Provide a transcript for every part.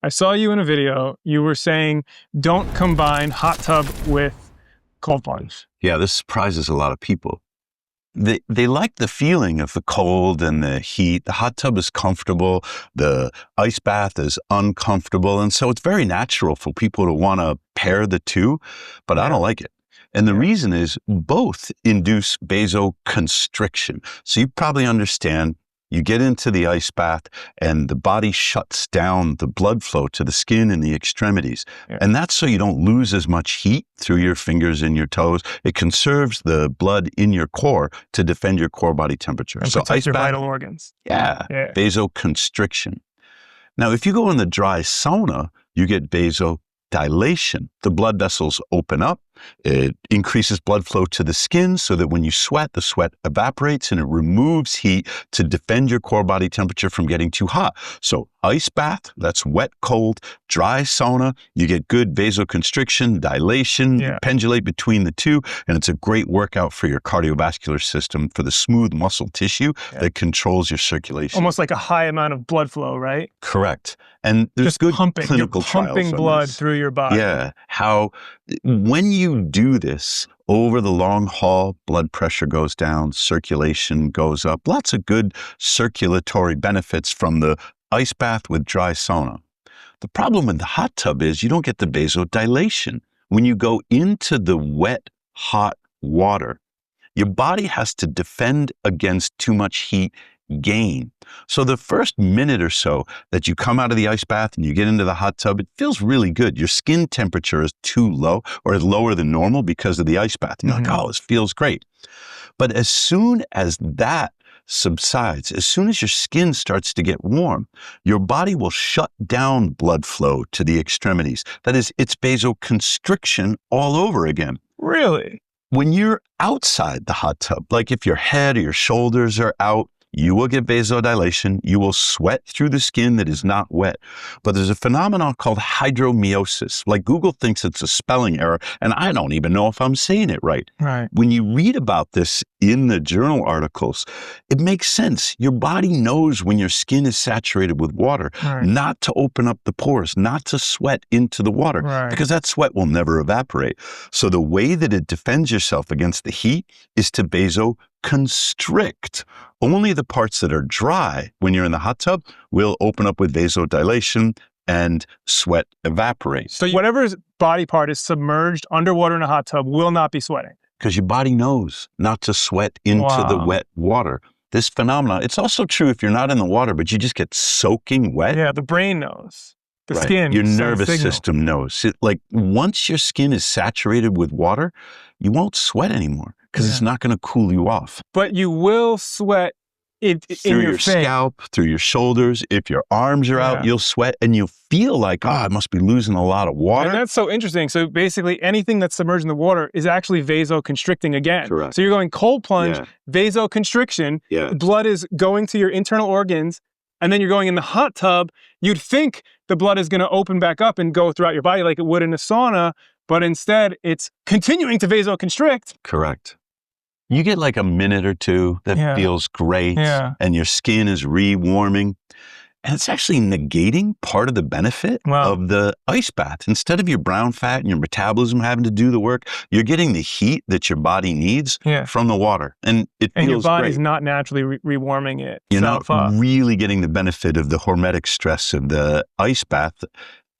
I saw you in a video. You were saying don't combine hot tub with cold plunge. Yeah, this surprises a lot of people. They like the feeling of the cold and the heat. The hot tub is comfortable. The ice bath is uncomfortable. And so it's very natural for people to want to pair the two, but I don't like it. And the reason is both induce vasoconstriction. So you probably understand, you get into the ice bath and the body shuts down the blood flow to the skin and the extremities. Yeah. And that's so you don't lose as much heat through your fingers and your toes. It conserves the blood in your core to defend your core body temperature. And so ice your vital organs. Yeah, vasoconstriction. Now, if you go in the dry sauna, you get vasodilation. The blood vessels open up. It increases blood flow to the skin so that when you sweat, the sweat evaporates and it removes heat to defend your core body temperature from getting too hot. So ice bath, that's wet, cold. Dry sauna, you get good vasoconstriction, dilation, you pendulate between the two, and it's a great workout for your cardiovascular system, for the smooth muscle tissue that controls your circulation. Almost like a high amount of blood flow, right? Correct. And there's just good pumping. clinical You're pumping trials on blood this. through your body. Yeah. How, when you do this over the long haul, blood pressure goes down, circulation goes up. Lots of good circulatory benefits from the ice bath with dry sauna. The problem with the hot tub is you don't get the vasodilation. When you go into the wet, hot water, your body has to defend against too much heat gain. So the first minute or so that you come out of the ice bath and you get into the hot tub, it feels really good. Your skin temperature is too low or is lower than normal because of the ice bath. And you're like, oh, this feels great. But as soon as that subsides, as soon as your skin starts to get warm, your body will shut down blood flow to the extremities. That is, it's vasoconstriction all over again. Really? When you're outside the hot tub, like if your head or your shoulders are out, you will get vasodilation. You will sweat through the skin that is not wet. But there's a phenomenon called hydromiosis. Like Google thinks it's a spelling error, and I don't even know if I'm saying it right. Right. When you read about this in the journal articles, it makes sense. Your body knows when your skin is saturated with water, not to open up the pores, not to sweat into the water, because that sweat will never evaporate. So the way that it defends yourself against the heat is to vasoconstrict. Only the parts that are dry when you're in the hot tub will open up with vasodilation and sweat evaporates. So whatever body part is submerged underwater in a hot tub will not be sweating. Because your body knows not to sweat into the wet water. This phenomenon, it's also true if you're not in the water, but you just get soaking wet. Yeah, the brain knows. The skin. Your nervous system knows. Like once your skin is saturated with water, you won't sweat anymore because it's not going to cool you off. But you will sweat through your scalp, through your shoulders. If your arms are out, you'll sweat and you'll feel like, I must be losing a lot of water. And that's so interesting. So basically anything that's submerged in the water is actually vasoconstricting again. Correct. So you're going cold plunge, vasoconstriction, blood is going to your internal organs, and then you're going in the hot tub. You'd think the blood is going to open back up and go throughout your body like it would in a sauna, but instead it's continuing to vasoconstrict. Correct. You get like a minute or two that feels great and your skin is re-warming. And it's actually negating part of the benefit of the ice bath. Instead of your brown fat and your metabolism having to do the work, you're getting the heat that your body needs from the water. And it feels great. And your body's not naturally re-warming it. You're not really getting the benefit of the hormetic stress of the ice bath.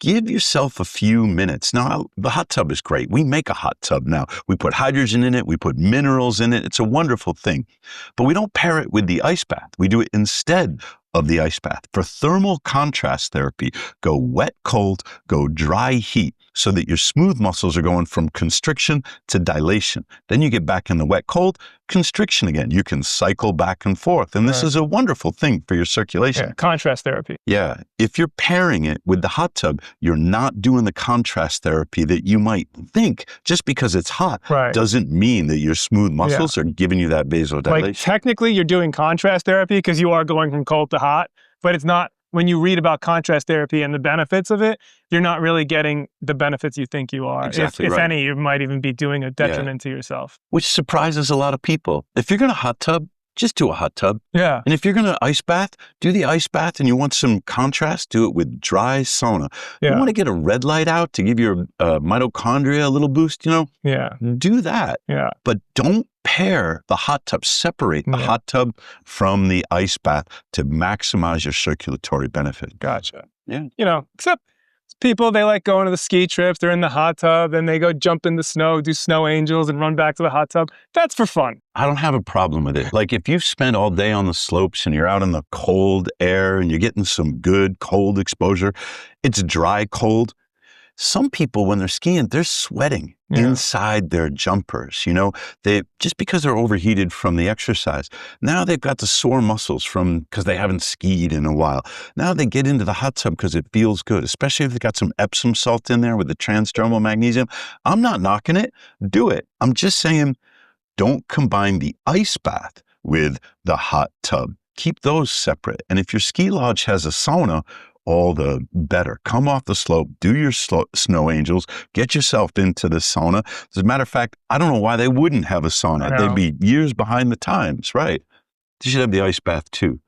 Give yourself a few minutes. Now, the hot tub is great. We make a hot tub now. We put hydrogen in it. We put minerals in it. It's a wonderful thing. But we don't pair it with the ice bath. We do it instead of the ice bath. For thermal contrast therapy, go wet, cold, go dry, heat, so that your smooth muscles are going from constriction to dilation. Then you get back in the wet, cold, constriction again. You can cycle back and forth. And this is a wonderful thing for your circulation. Yeah, contrast therapy. Yeah. If you're pairing it with the hot tub, you're not doing the contrast therapy that you might think. Just because it's hot doesn't mean that your smooth muscles are giving you that vasodilation. Like technically you're doing contrast therapy because you are going from cold to hot, but it's not. When you read about contrast therapy and the benefits of it, you're not really getting the benefits you think you are. Exactly if any, you might even be doing a detriment to yourself. Which surprises a lot of people. If you're going to hot tub, just do a hot tub. Yeah. And if you're going to ice bath, do the ice bath, and you want some contrast, do it with dry sauna. Yeah. You want to get a red light out to give your mitochondria a little boost, Yeah. do that. Yeah. But don't pair the hot tub, separate the hot tub from the ice bath to maximize your circulatory benefit. Gotcha. Yeah. Except people, they like going to the ski trips, they're in the hot tub, and they go jump in the snow, do snow angels, and run back to the hot tub. That's for fun. I don't have a problem with it. Like if you've spent all day on the slopes and you're out in the cold air and you're getting some good cold exposure, it's dry cold. Some people, when they're skiing, they're sweating inside their jumpers. They just because they're overheated from the exercise. Now they've got the sore muscles because they haven't skied in a while. Now they get into the hot tub because it feels good, especially if they got some Epsom salt in there with the transdermal magnesium. I'm not knocking it. Do it. I'm just saying, don't combine the ice bath with the hot tub. Keep those separate. And if your ski lodge has a sauna, all the better. Come off the slope, do your snow angels, get yourself into the sauna. As a matter of fact, I don't know why they wouldn't have a sauna. They'd be years behind the times, right? They should have the ice bath too.